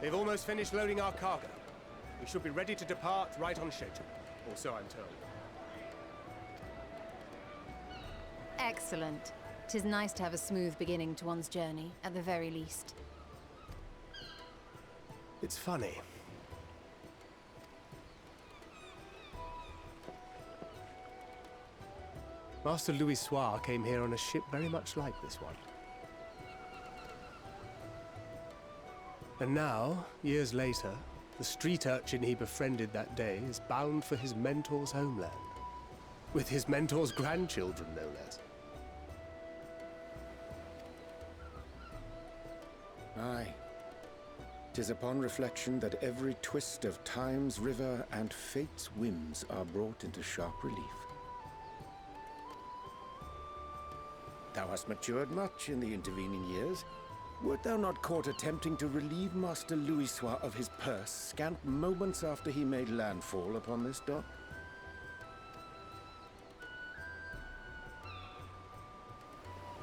They've almost finished loading our cargo. We should be ready to depart right on schedule. Or so I'm told. Excellent. 'Tis nice to have a smooth beginning to one's journey, at the very least. It's funny. Master Louis Soir came here on a ship very much like this one. And now, years later, the street urchin he befriended that day is bound for his mentor's homeland. With his mentor's grandchildren, no less. Aye. 'Tis upon reflection that every twist of time's river and fate's whims are brought into sharp relief. Thou hast matured much in the intervening years. Wert thou not caught attempting to relieve Master Louis Soir of his purse scant moments after he made landfall upon this dock?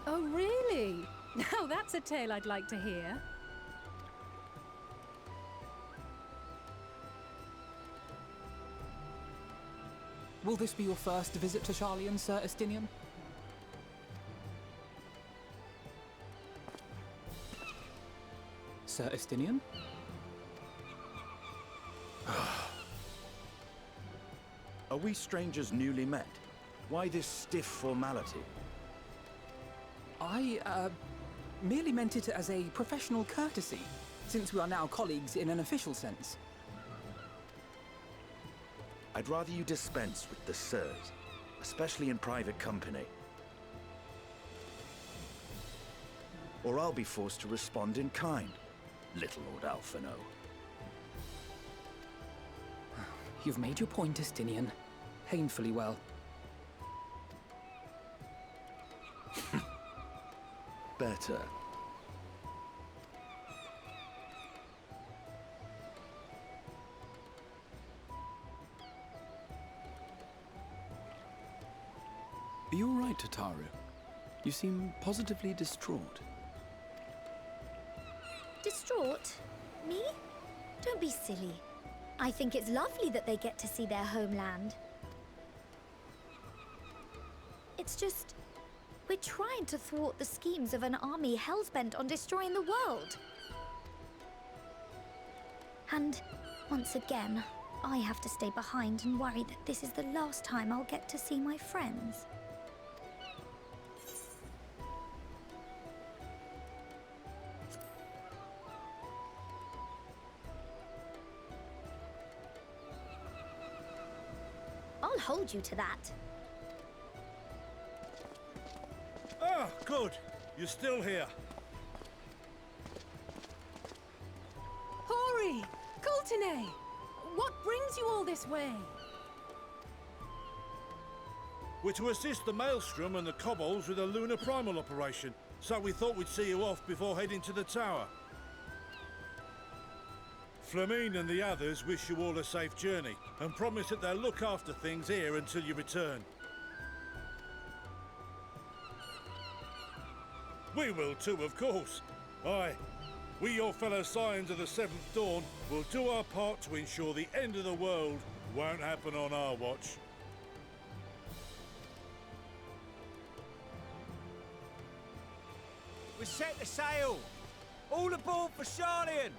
Oh, really? Now that's a tale I'd like to hear. Will this be your first visit to Sharlayan, Sir Estinian? Sir Estinian? Are we strangers newly met? Why this stiff formality? I, merely meant it as a professional courtesy, since we are now colleagues in an official sense. I'd rather you dispense with the sirs, especially in private company. Or I'll be forced to respond in kind, little Lord Alphino. You've made your point, Estinian. Painfully well. Better. Are you all right, Tataru? You seem positively distraught. Distraught? Me? Don't be silly. I think it's lovely that they get to see their homeland. It's just, we're trying to thwart the schemes of an army hellbent on destroying the world. And once again, I have to stay behind and worry that this is the last time I'll get to see my friends. I'll hold you to that. Ah, good. You're still here. Hori! Coulternay! What brings you all this way? We're to assist the Maelstrom and the Kobolds with a lunar primal operation, so we thought we'd see you off before heading to the tower. Flamine and the others wish you all a safe journey, and promise that they'll look after things here until you return. We will too, of course. Aye. We, your fellow Scions of the Seventh Dawn, will do our part to ensure the end of the world won't happen on our watch. We set the sail! All aboard for Sharlayan!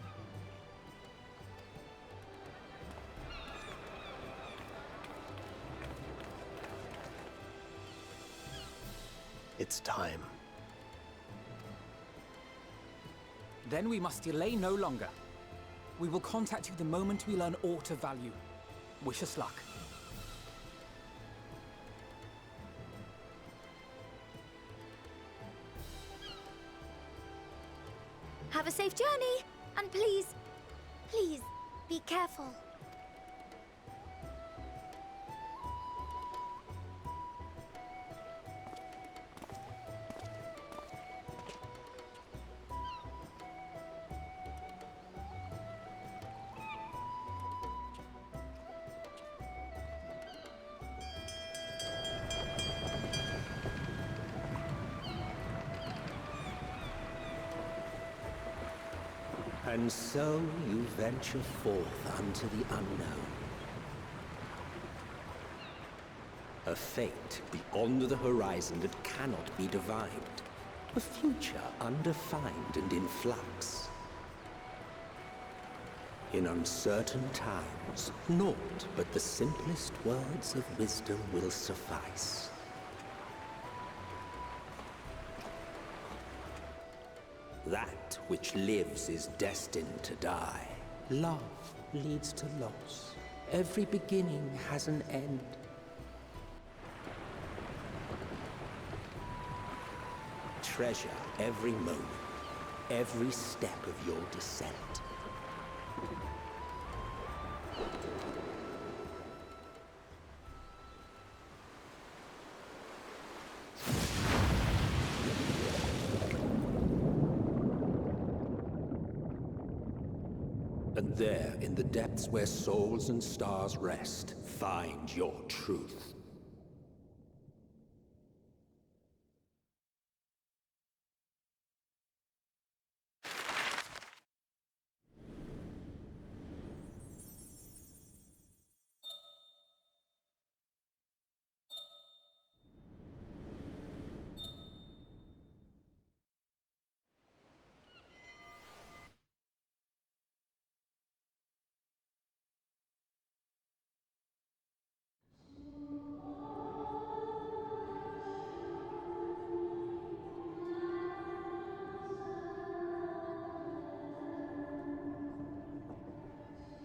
It's time. Then we must delay no longer. We will contact you the moment we learn aught of value. Wish us luck. Have a safe journey, and please, please, be careful. And so you venture forth unto the unknown. A fate beyond the horizon that cannot be divined. A future undefined and in flux. In uncertain times, naught but the simplest words of wisdom will suffice. That which lives is destined to die. Love leads to loss. Every beginning has an end. Treasure every moment, every step of your descent. And there, in the depths where souls and stars rest, find your truth.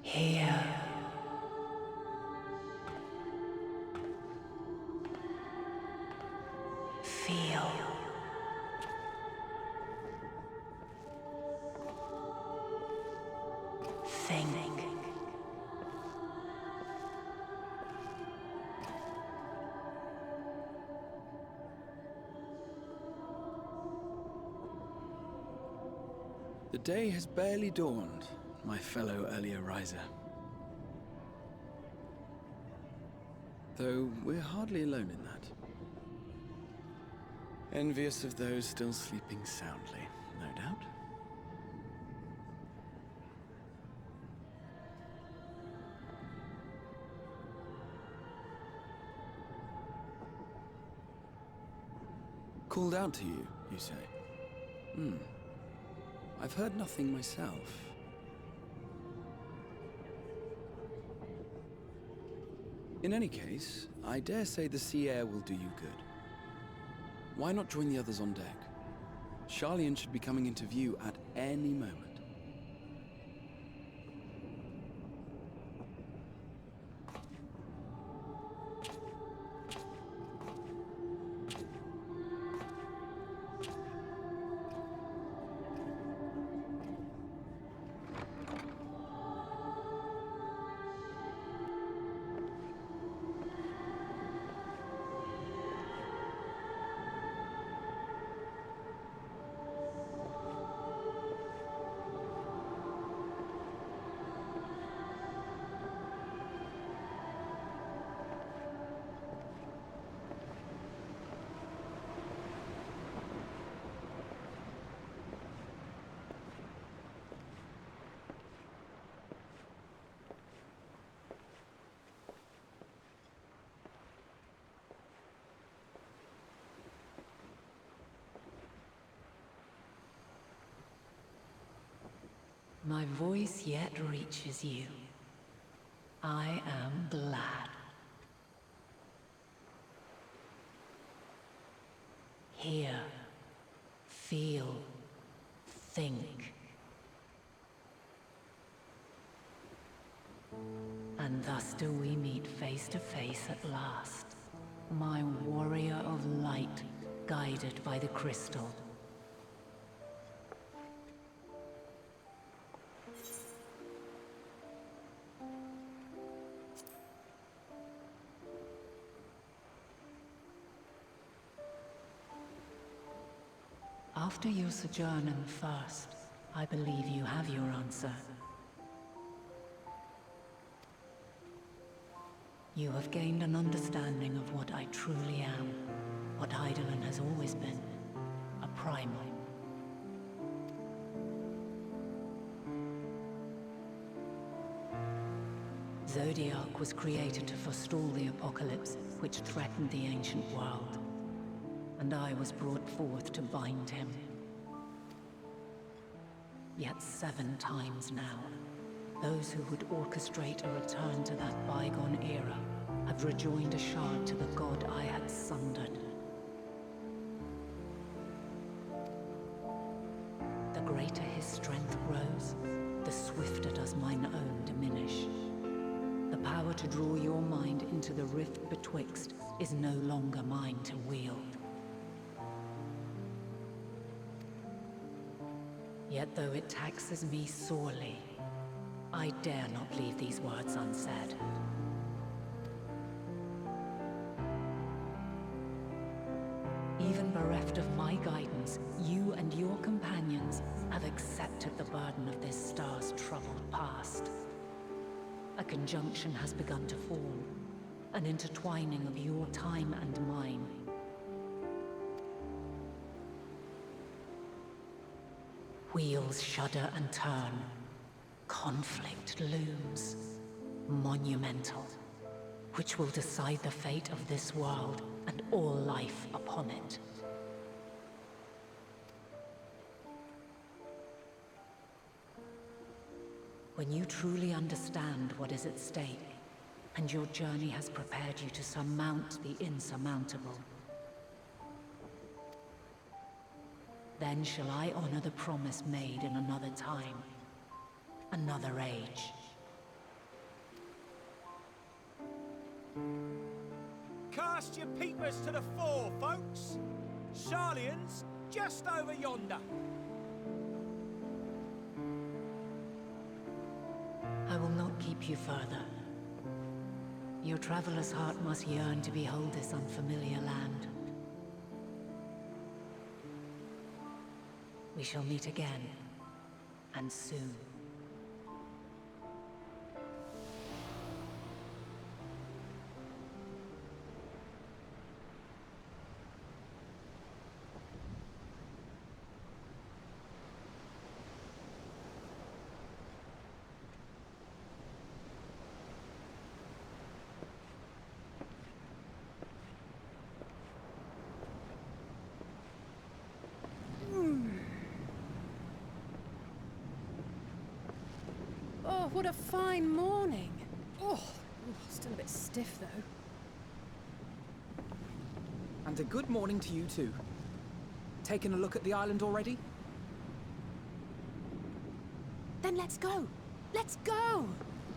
Here. Feel. Think. The day has barely dawned, my fellow earlier riser. Though we're hardly alone in that. Envious of those still sleeping soundly, no doubt. Called out to you, you say? I've heard nothing myself. In any case, I dare say the sea air will do you good. Why not join the others on deck? Sharlayan should be coming into view at any moment. My voice yet reaches you. I am glad. Hear, feel, think. And thus do we meet face to face at last. My warrior of light, guided by the crystal. After your sojourn in the First, I believe you have your answer. You have gained an understanding of what I truly am, what Hydaelyn has always been, a primal. Zodiark was created to forestall the apocalypse which threatened the ancient world. And I was brought forth to bind him. Yet 7 times now, those who would orchestrate a return to that bygone era have rejoined Ashad to the god I had sundered. The greater his strength grows, the swifter does mine own diminish. The power to draw your mind into the rift betwixt is no longer mine to wield. Yet though it taxes me sorely, I dare not leave these words unsaid. Even bereft of my guidance, you and your companions have accepted the burden of this star's troubled past. A conjunction has begun to form, an intertwining of your time and mine. Wheels shudder and turn. Conflict looms, monumental, which will decide the fate of this world and all life upon it. When you truly understand what is at stake, and your journey has prepared you to surmount the insurmountable, then shall I honor the promise made in another time, another age. Cast your peepers to the fore, folks. Sharlayan's just over yonder. I will not keep you further. Your traveler's heart must yearn to behold this unfamiliar land. We shall meet again, and soon. Oh, what a fine morning. Oh, still a bit stiff though. And a good morning to you too. Taken a look at the island already? Then let's go. Let's go.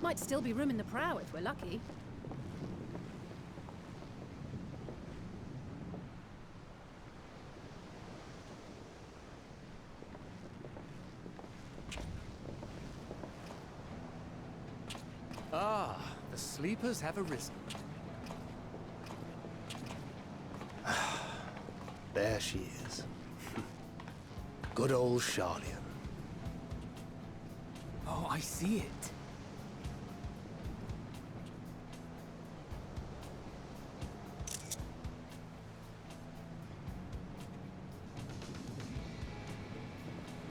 Might still be room in the prow if we're lucky. Ah, the sleepers have arisen. There she is. Good old Sharlayan. Oh, I see it.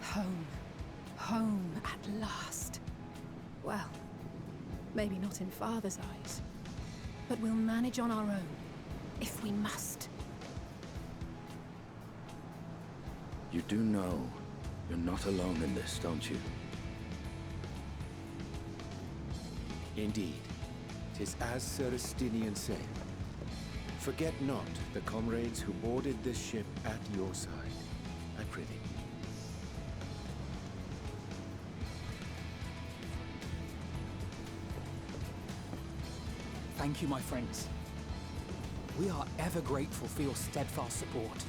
Home. Home at last. Well, maybe not in Father's eyes, but we'll manage on our own, if we must. You do know you're not alone in this, don't you? Indeed. 'Tis as Sir Estinian said. Forget not the comrades who boarded this ship at your side, I prithee. Thank you, my friends. We are ever grateful for your steadfast support.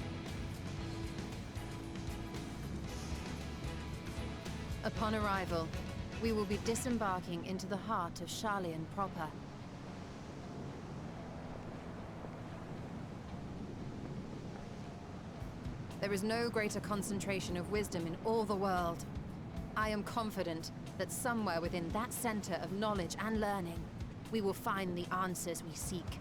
Upon arrival, we will be disembarking into the heart of Sharlayan proper. There is no greater concentration of wisdom in all the world. I am confident that somewhere within that center of knowledge and learning, we will find the answers we seek.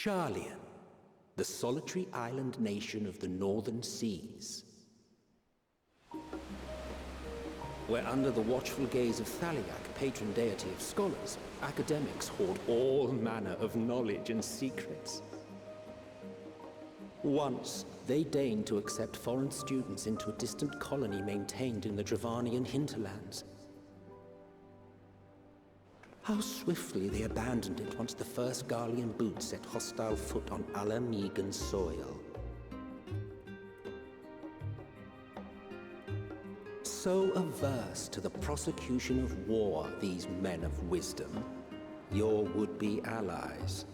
Sharlayan, the solitary island nation of the northern seas. Where under the watchful gaze of Thaliak, patron deity of scholars, academics hoard all manner of knowledge and secrets. Once, they deigned to accept foreign students into a distant colony maintained in the Dravanian hinterlands. How swiftly they abandoned it once the first Garlean boot set hostile foot on Ala Mhigan soil. So averse to the prosecution of war, these men of wisdom, your would-be allies.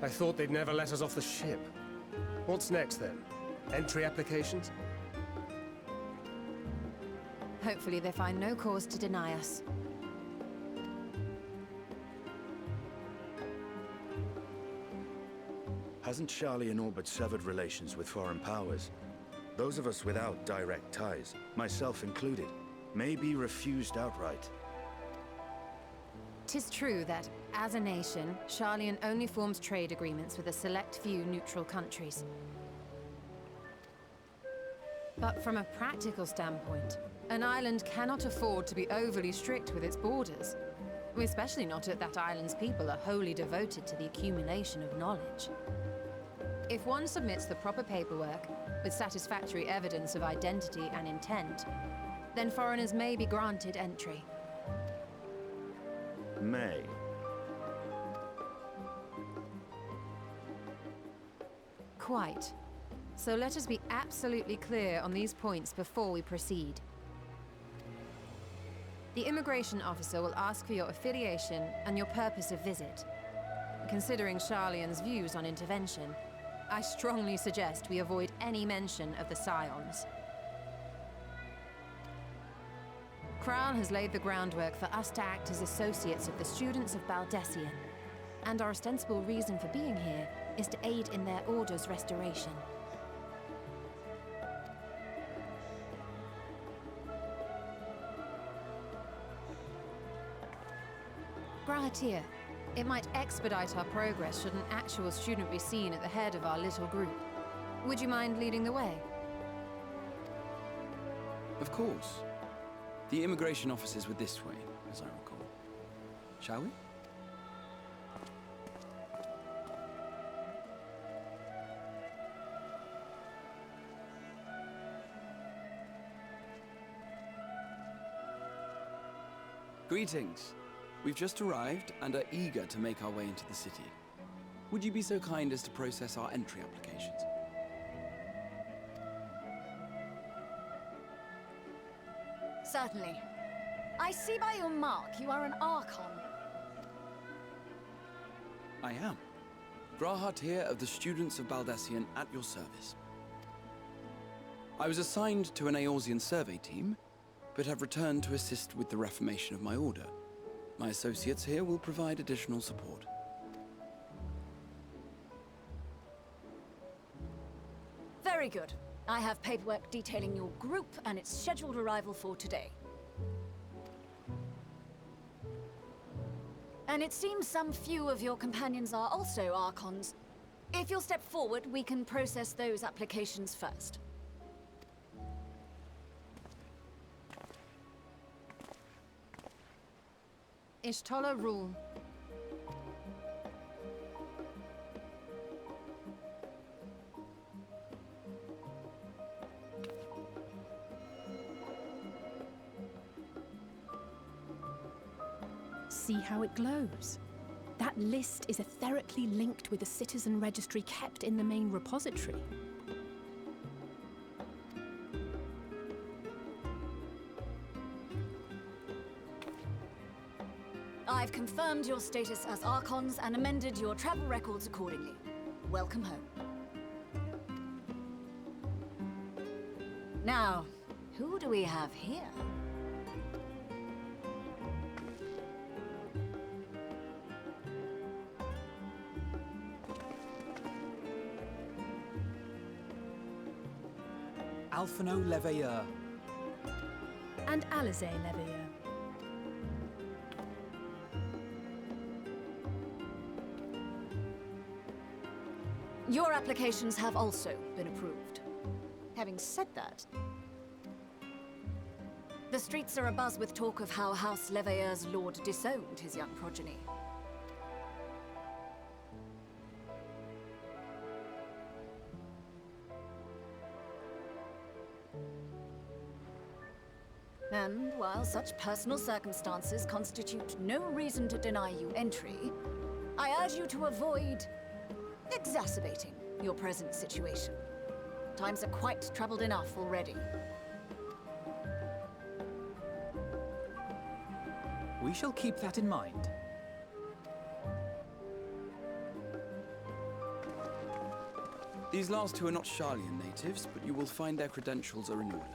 I thought they'd never let us off the ship. What's next, then? Entry applications? Hopefully they find no cause to deny us. Hasn't Sharlayan all but severed relations with foreign powers? Those of us without direct ties, myself included, may be refused outright. 'Tis true that, as a nation, Sharlayan only forms trade agreements with a select few neutral countries. But from a practical standpoint, an island cannot afford to be overly strict with its borders, especially not if that island's people are wholly devoted to the accumulation of knowledge. If one submits the proper paperwork, with satisfactory evidence of identity and intent, then foreigners may be granted entry. May. Quite. So let us be absolutely clear on these points before we proceed. The immigration officer will ask for your affiliation and your purpose of visit. Considering Sharlayan's views on intervention, I strongly suggest we avoid any mention of the Scions. Kral has laid the groundwork for us to act as associates of the students of Baldesion, and our ostensible reason for being here is to aid in their order's restoration. Grahatir, it might expedite our progress should an actual student be seen at the head of our little group. Would you mind leading the way? Of course. The immigration officers were this way, as I recall. Shall we? Greetings. We've just arrived and are eager to make our way into the city. Would you be so kind as to process our entry applications? Certainly. I see by your mark you are an Archon. I am. Grahatir of the Students of Baldesion at your service. I was assigned to an Eorzean survey team, but have returned to assist with the reformation of my order. My associates here will provide additional support. Very good. I have paperwork detailing your group and its scheduled arrival for today. And it seems some few of your companions are also Archons. If you'll step forward, we can process those applications first. Ishtola rule. See how it glows? That list is etherically linked with the citizen registry kept in the main repository. I've confirmed your status as Archons and amended your travel records accordingly. Welcome home. Now, who do we have here? Alphino Leveilleur. And Alizé Leveilleur. Your applications have also been approved. Having said that, the streets are abuzz with talk of how House Leveilleur's lord disowned his young progeny. And while such personal circumstances constitute no reason to deny you entry, I urge you to avoid exacerbating your present situation. Times are quite troubled enough already. We shall keep that in mind. These last two are not Sharlayan natives, but you will find their credentials are in order.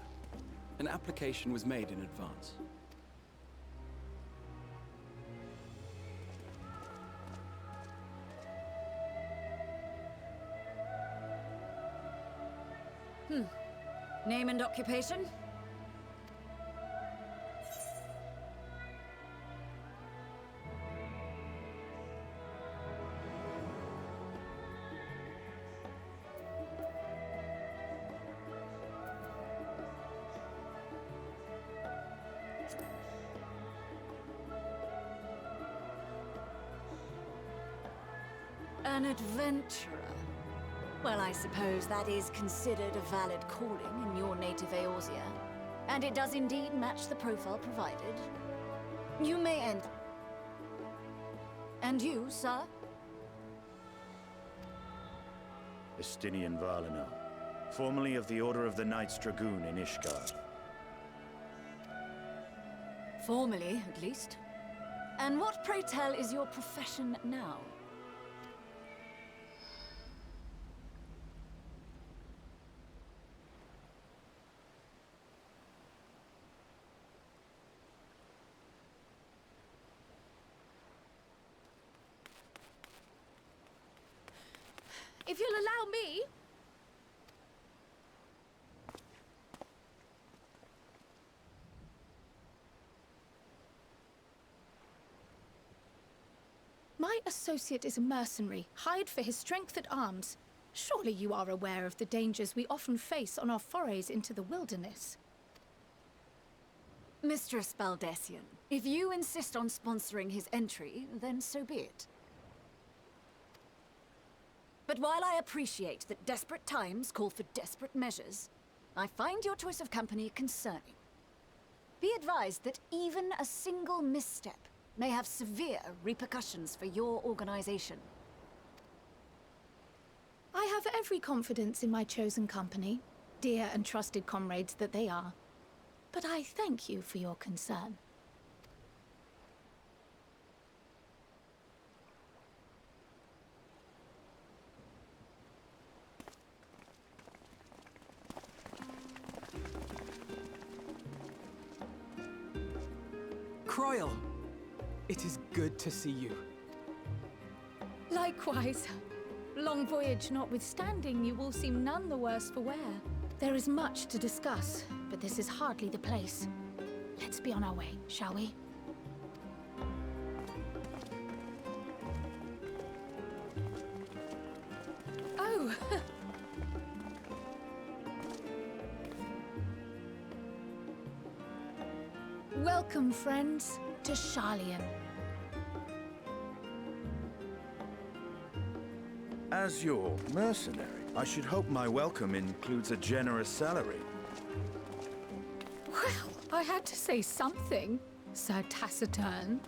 An application was made in advance. Name and occupation? An adventurer. Well, I suppose that is considered a valid calling in your native Eorzea. And it does indeed match the profile provided. You may enter. And you, sir? Estinian Valinor, formerly of the Order of the Knights Dragoon in Ishgard. Formerly, at least. And what, pray tell, is your profession now? If you'll allow me... My associate is a mercenary, hired for his strength at arms. Surely you are aware of the dangers we often face on our forays into the wilderness. Mistress Baldesion, if you insist on sponsoring his entry, then so be it. But while I appreciate that desperate times call for desperate measures, I find your choice of company concerning. Be advised that even a single misstep may have severe repercussions for your organization. I have every confidence in my chosen company, dear and trusted comrades that they are. But I thank you for your concern. Croyle! It is good to see you. Likewise. Long voyage notwithstanding, you all seem none the worse for wear. There is much to discuss, but this is hardly the place. Let's be on our way, shall we? Oh! Welcome, friends, to Sharlayan. As your mercenary, I should hope my welcome includes a generous salary. Well, I had to say something, Sir Taciturn.